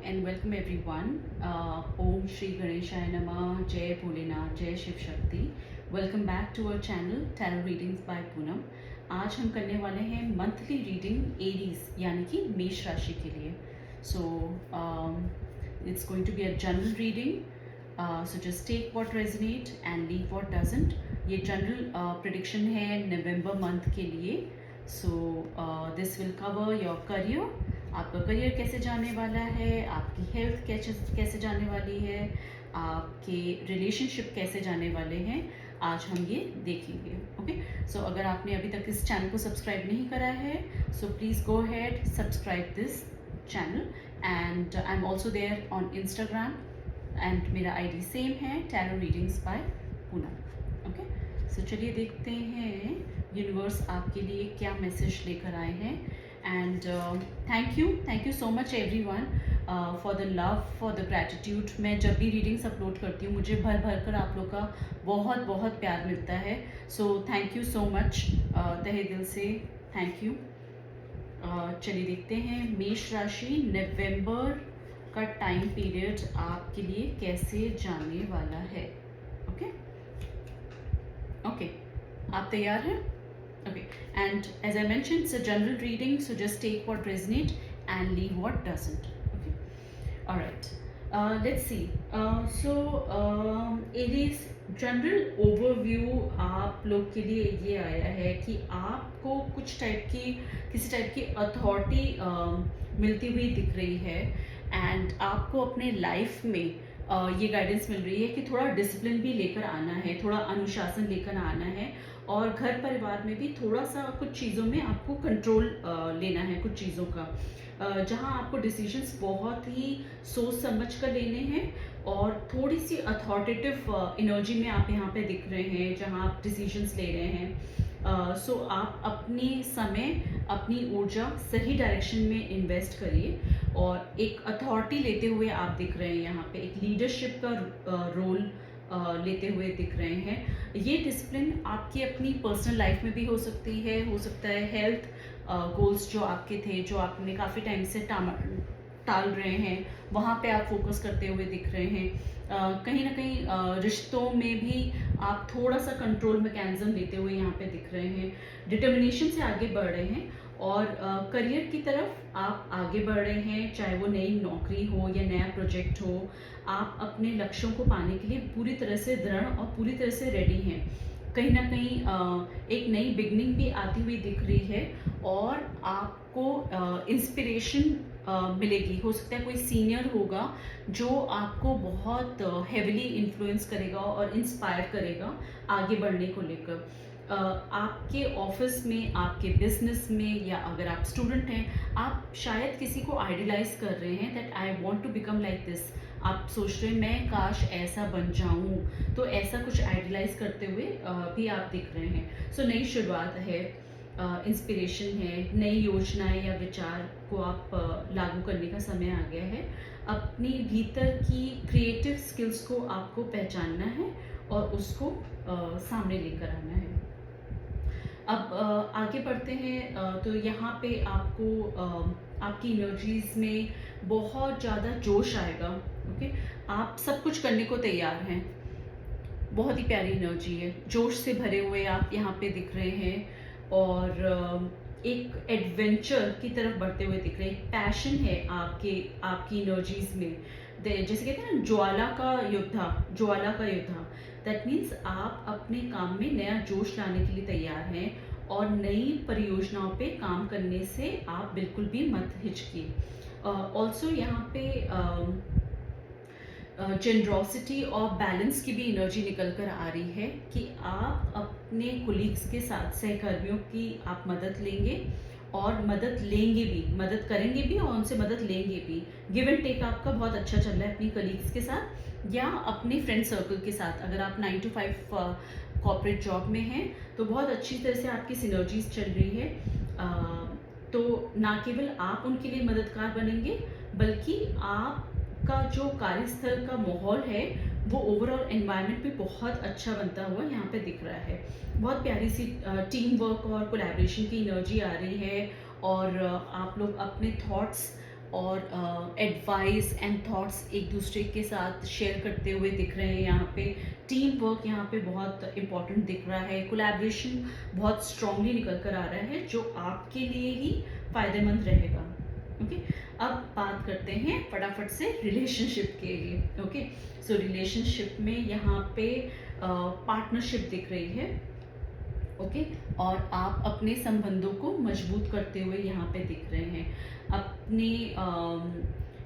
and welcome everyone. Om Shri Ganeshaya Namah, Jai Bholenath, Jai Shiv Shakti. Welcome back to our channel Tarot Readings by Poonam. आज हम करने वाले हैं monthly reading Aries यानी कि मेष राशि के लिए. So it's going to be a general reading. So just take what resonate and leave what doesn't. ये जनरल prediction है नवंबर मंथ के लिए. So this will cover your career. आपका करियर कैसे जाने वाला है, आपकी हेल्थ कैसे जाने वाली है, आपके रिलेशनशिप कैसे जाने वाले हैं, आज हम ये देखेंगे. ओके, सो अगर आपने अभी तक इस चैनल को सब्सक्राइब नहीं करा है, so please go ahead subscribe this channel. And I am also there on Instagram and मेरा आईडी सेम है, tarot readings by Poonam. Okay, so चलिए देखते हैं यूनिवर्स आपके लिए क्या मैसेज लेकर आए हैं. And thank you so much everyone for the love, for the gratitude. मैं जब भी रीडिंग्स अपलोड करती हूँ मुझे भर भर कर आप लोग का बहुत बहुत प्यार मिलता है. So thank you so much, तहे दिल से थैंक यू. चलिए देखते हैं मेष राशि नवंबर का टाइम पीरियड आपके लिए कैसे जाने वाला है. ओके ओके, आप तैयार हैं? Okay, and as I mentioned, it's a general reading, so just take what resonate and leave what doesn't. Okay, all right. Let's see. It is general overview. आप लोग के लिए ये आया है कि आपको कुछ किसी टाइप की अथॉरिटी मिलती हुई दिख रही है, एंड आपको अपने लाइफ में ये गाइडेंस मिल रही है कि थोड़ा डिसिप्लिन भी लेकर आना है, थोड़ा अनुशासन लेकर आना है, और घर परिवार में भी थोड़ा सा कुछ चीज़ों में आपको कंट्रोल लेना है. कुछ चीज़ों का जहां आपको डिसीजंस बहुत ही सोच समझ कर लेने हैं, और थोड़ी सी अथॉरिटेटिव एनर्जी में आप यहाँ पे दिख रहे हैं जहां आप डिसीजंस ले रहे हैं. सो आप अपनी समय, अपनी ऊर्जा सही डायरेक्शन में इन्वेस्ट करिए, और एक अथॉरिटी लेते हुए आप दिख रहे हैं यहाँ पे, एक लीडरशिप का रोल लेते हुए दिख रहे हैं. ये डिसिप्लिन आपकी अपनी पर्सनल लाइफ में भी हो सकती है, हो सकता है हेल्थ गोल्स जो आपके थे, जो आपने काफ़ी टाइम से टाल रहे हैं, वहाँ पे आप फोकस करते हुए दिख रहे हैं. कहीं ना कहीं रिश्तों में भी आप थोड़ा सा कंट्रोल मैकेनिज्म लेते हुए यहाँ पे दिख रहे हैं. डिटर्मिनेशन से आगे बढ़ रहे हैं, और करियर की तरफ आप आगे बढ़ रहे हैं, चाहे वो नई नौकरी हो या नया प्रोजेक्ट हो. आप अपने लक्ष्यों को पाने के लिए पूरी तरह से दृढ़ और पूरी तरह से रेडी हैं. कहीं ना कहीं एक नई बिगनिंग भी आती हुई दिख रही है, और आपको इंस्पिरेशन मिलेगी. हो सकता है कोई सीनियर होगा जो आपको बहुत हेविली इन्फ्लुएंस करेगा और इंस्पायर करेगा आगे बढ़ने को लेकर. आपके ऑफिस में, आपके बिजनेस में, या अगर आप स्टूडेंट हैं, आप शायद किसी को आइडियलाइज कर रहे हैं that I want to become like this. आप सोच रहे हैं मैं काश ऐसा बन जाऊं, तो ऐसा कुछ आइडियलाइज करते हुए भी आप दिख रहे हैं. सो नई शुरुआत है, इंस्पिरेशन है, नई योजनाएं या विचार को आप लागू करने का समय आ गया है. अपनी भीतर की क्रिएटिव स्किल्स को आपको पहचानना है और उसको सामने लेकर आना है. अब आगे बढ़ते हैं. तो यहाँ पे आपको आपकी एनर्जीज में बहुत ज़्यादा जोश आएगा. ओके, आप सब कुछ करने को तैयार हैं. बहुत ही प्यारी एनर्जी है, जोश से भरे हुए आप यहाँ पे दिख रहे हैं, और एक एडवेंचर की तरफ बढ़ते हुए दिख रहे हैं. पैशन है आपकी एनर्जीज में. जैसे कहते हैं ना, ज्वाला का योद्धा. दैट मीन्स आप अपने काम में नया जोश लाने के लिए तैयार हैं, और नई परियोजनाओं पे काम करने से आप बिल्कुल भी मत हिचकिए. ऑल्सो यहाँ पे जेनरॉसिटी और बैलेंस की भी एनर्जी निकल कर आ रही है कि आप अपने कोलीग्स के साथ, सहकर्मियों की आप मदद लेंगे, और मदद करेंगे भी, और उनसे मदद लेंगे भी. गिव एंड टेक आपका बहुत अच्छा चल रहा है अपनी कलीग्स के साथ या अपने फ्रेंड सर्कल के साथ. अगर आप 9 to 5 कॉर्पोरेट जॉब में हैं तो बहुत अच्छी तरह से आपकी सिनर्जीज चल रही है. तो ना केवल आप उनके लिए मददगार बनेंगे, बल्कि आपका जो कार्यस्थल का माहौल है वो ओवरऑल एनवायरनमेंट भी बहुत अच्छा बनता हुआ यहाँ पे दिख रहा है. बहुत प्यारी सी टीम वर्क और कोलैबोरेशन की एनर्जी आ रही है, और आप लोग अपने थॉट्स और एडवाइस एंड थॉट्स एक दूसरे के साथ शेयर करते हुए दिख रहे हैं यहाँ पे। टीम वर्क यहाँ पे बहुत इंपॉर्टेंट दिख रहा है। कोलैबोरेशन बहुत स्ट्रांगली निकल कर आ रहा है जो आपके लिए ही फायदेमंद रहेगा। ओके, अब बात करते हैं फटाफट से रिलेशनशिप के लिए। ओके, सो रिलेशनशिप में यहाँ पे पार्टनरशिप दिख रही है। ओके, और आप अपने संबंधों को मजबूत करते हुए यहाँ पे दिख रहे हैं। अपनी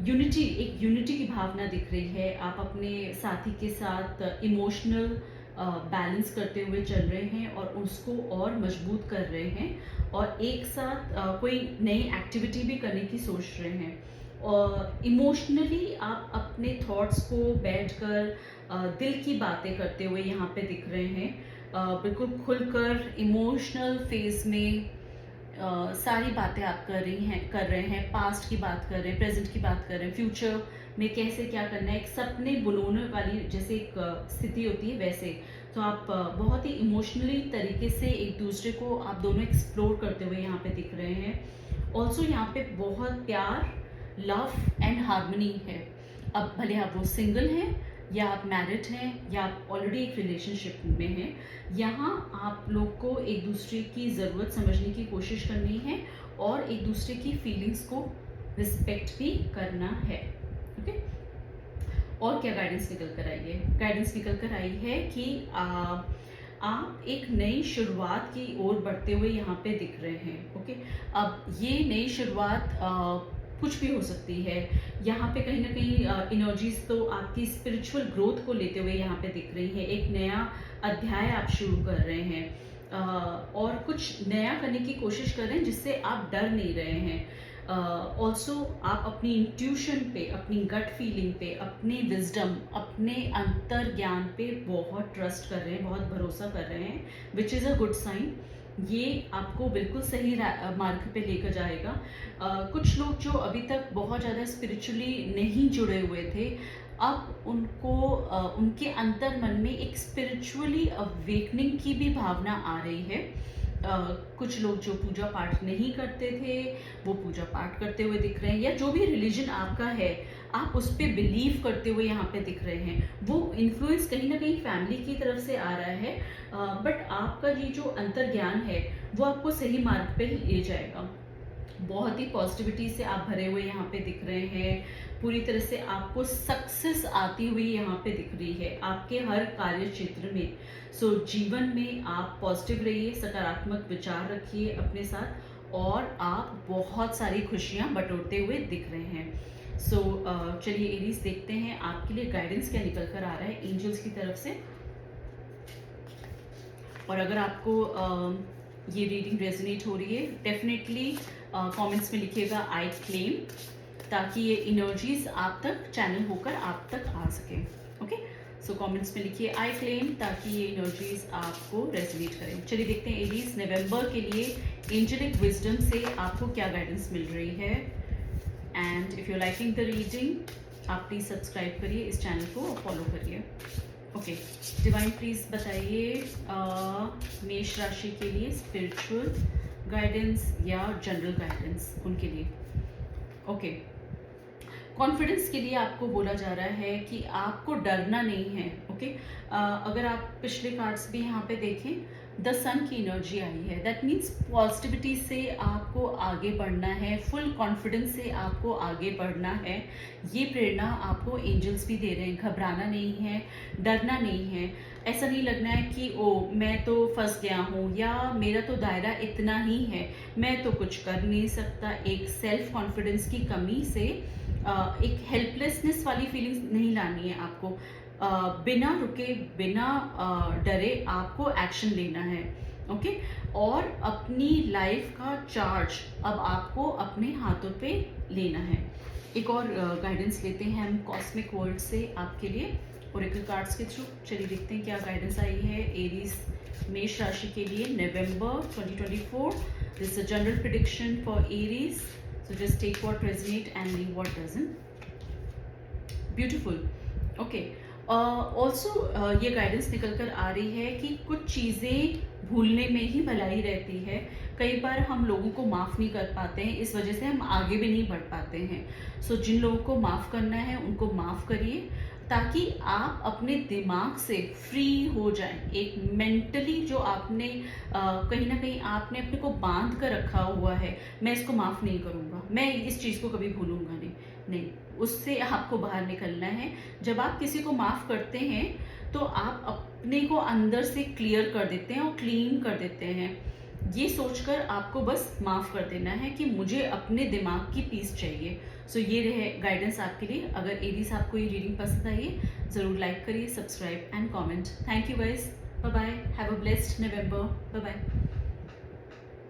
यूनिटी, एक यूनिटी की भावना दिख रही है। आप अपने साथी के साथ इमोशनल बैलेंस करते हुए चल रहे हैं और उसको और मजबूत कर रहे हैं, और एक साथ कोई नई एक्टिविटी भी करने की सोच रहे हैं। और इमोशनली आप अपने थॉट्स को बैठकर दिल की बातें करते हुए यहाँ पे दिख रहे हैं। बिल्कुल खुलकर इमोशनल फेज में सारी बातें आप कर रहे हैं। पास्ट की बात कर रहे हैं, प्रेजेंट की बात कर रहे हैं, फ्यूचर में कैसे क्या करना है, एक सपने बुनने वाली जैसे एक स्थिति होती है वैसे। तो आप बहुत ही इमोशनली तरीके से एक दूसरे को आप दोनों एक्सप्लोर करते हुए यहाँ पे दिख रहे हैं। ऑल्सो यहाँ पे बहुत प्यार, लव एंड हार्मनी है। अब भले आप वो सिंगल हैं या आप मैरिड हैं या आप ऑलरेडी एक रिलेशनशिप में हैं, यहाँ आप लोग को एक दूसरे की ज़रूरत समझने की कोशिश करनी है और एक दूसरे की फीलिंग्स को रिस्पेक्ट भी करना है। ओके, और क्या गाइडेंस निकल कर आई है? गाइडेंस निकल कर आई है कि आप एक नई शुरुआत की ओर बढ़ते हुए यहाँ पे दिख रहे हैं। ओके, अब ये नई शुरुआत कुछ भी हो सकती है। यहाँ पे कहीं ना कहीं एनर्जीज तो आपकी स्पिरिचुअल ग्रोथ को लेते हुए यहाँ पे दिख रही है। एक नया अध्याय आप शुरू कर रहे हैं और कुछ नया करने की कोशिश कर रहे हैं जिससे आप डर नहीं रहे हैं। ऑल्सो आप अपनी इंट्यूशन पे, अपनी गट फीलिंग पे, अपने विजडम, अपने अंतर ज्ञान पे बहुत ट्रस्ट कर रहे हैं, बहुत भरोसा कर रहे हैं, which is a good sign. ये आपको बिल्कुल सही मार्ग पे लेकर जाएगा। कुछ लोग जो अभी तक बहुत ज़्यादा स्पिरिचुअली नहीं जुड़े हुए थे, अब उनको उनके अंतर मन में एक स्पिरिचुअली अवेकनिंग की भी भावना आ रही है। कुछ लोग जो पूजा पाठ नहीं करते थे वो पूजा पाठ करते हुए दिख रहे हैं, या जो भी रिलीजन आपका है आप उस पर बिलीव करते हुए यहाँ पे दिख रहे हैं। वो इन्फ्लुएंस कहीं ना कहीं फैमिली की तरफ से आ रहा है, बट आपका ये जो अंतर ज्ञान है वो आपको सही मार्ग पे ले जाएगा। बहुत ही पॉजिटिविटी से आप भरे हुए यहाँ पे दिख रहे हैं। पूरी तरह से आपको सक्सेस आती हुई यहाँ पे दिख रही है आपके हर कार्य क्षेत्र में। सो जीवन में आप पॉजिटिव रहिए, सकारात्मक विचार रखिए अपने साथ, और आप बहुत सारी खुशियाँ बटोरते हुए दिख रहे हैं। सो चलिए एरीज देखते हैं आपके लिए गाइडेंस क्या निकल कर आ रहा है एंजल्स की तरफ से। और अगर आपको ये रीडिंग रेजोनेट हो रही है, डेफिनेटली कमेंट्स में लिखिएगा आई क्लेम, ताकि ये एनर्जीज आप तक चैनल होकर आप तक आ सके। ओके, सो कमेंट्स में लिखिए आई क्लेम, ताकि ये एनर्जीज आपको रेजोनेट करें। चलिए देखते हैं एरीज नवंबर के लिए एंजेलिक विजडम से आपको क्या गाइडेंस मिल रही है। And if you liking the reading, आप प्लीज़ सब्सक्राइब करिए, इस चैनल को फॉलो करिए। ओके, डिवाइन प्लीज़ बताइए मेष राशि के लिए स्पिरिचुअल गाइडेंस या जनरल गाइडेंस उनके लिए। ओके, कॉन्फिडेंस के लिए आपको बोला जा रहा है कि आपको डरना नहीं है। ओके, अगर आप पिछले कार्ड्स भी यहाँ पे देखें, द सन की एनर्जी आई है। दैट मीन्स पॉजिटिविटी से आपको आगे बढ़ना है, फुल कॉन्फिडेंस से आपको आगे बढ़ना है। ये प्रेरणा आपको एंजल्स भी दे रहे हैं। घबराना नहीं है, डरना नहीं है। ऐसा नहीं लगना है कि ओ मैं तो फंस गया हूँ, या मेरा तो दायरा इतना ही है, मैं तो कुछ कर नहीं सकता। एक सेल्फ कॉन्फिडेंस की कमी से एक हेल्पलेसनेस वाली फीलिंग्स नहीं लानी है आपको। बिना रुके, बिना डरे आपको एक्शन लेना है। ओके, और अपनी लाइफ का चार्ज अब आपको अपने हाथों पे लेना है। एक और गाइडेंस लेते हैं हम कॉस्मिक वर्ल्ड से आपके लिए ओरेकल कार्ड्स के थ्रू। चलिए देखते हैं क्या गाइडेंस आई है एरीज मेष राशि के लिए नवंबर 2024। This is a general prediction for Aries, so just take what resonate and leave what doesn't. Beautiful. Okay, also ये गाइडेंस निकल कर आ रही है कि कुछ चीज़ें भूलने में ही भलाई रहती है। कई बार हम लोगों को माफ़ नहीं कर पाते हैं, इस वजह से हम आगे भी नहीं बढ़ पाते हैं। सो जिन लोगों को माफ़ करना है उनको माफ़ करिए, ताकि आप अपने दिमाग से फ्री हो जाएं। एक मेंटली जो आपने कहीं ना कहीं आपने अपने को बांध कर रखा हुआ है, मैं इसको माफ़ नहीं करूँगा, मैं इस चीज़ को कभी भूलूंगा नहीं, नहीं, उससे आपको बाहर निकलना है। जब आप किसी को माफ़ करते हैं तो आप अपने को अंदर से क्लियर कर देते हैं और क्लीन कर देते हैं। ये सोचकर आपको बस माफ़ कर देना है कि मुझे अपने दिमाग की पीस चाहिए। सो ये रहे गाइडेंस आपके लिए। अगर एरीज आपको ये रीडिंग पसंद आई है, ज़रूर लाइक करिए, subscribe and comment. Thank you guys, bye bye, have a blessed November, bye bye.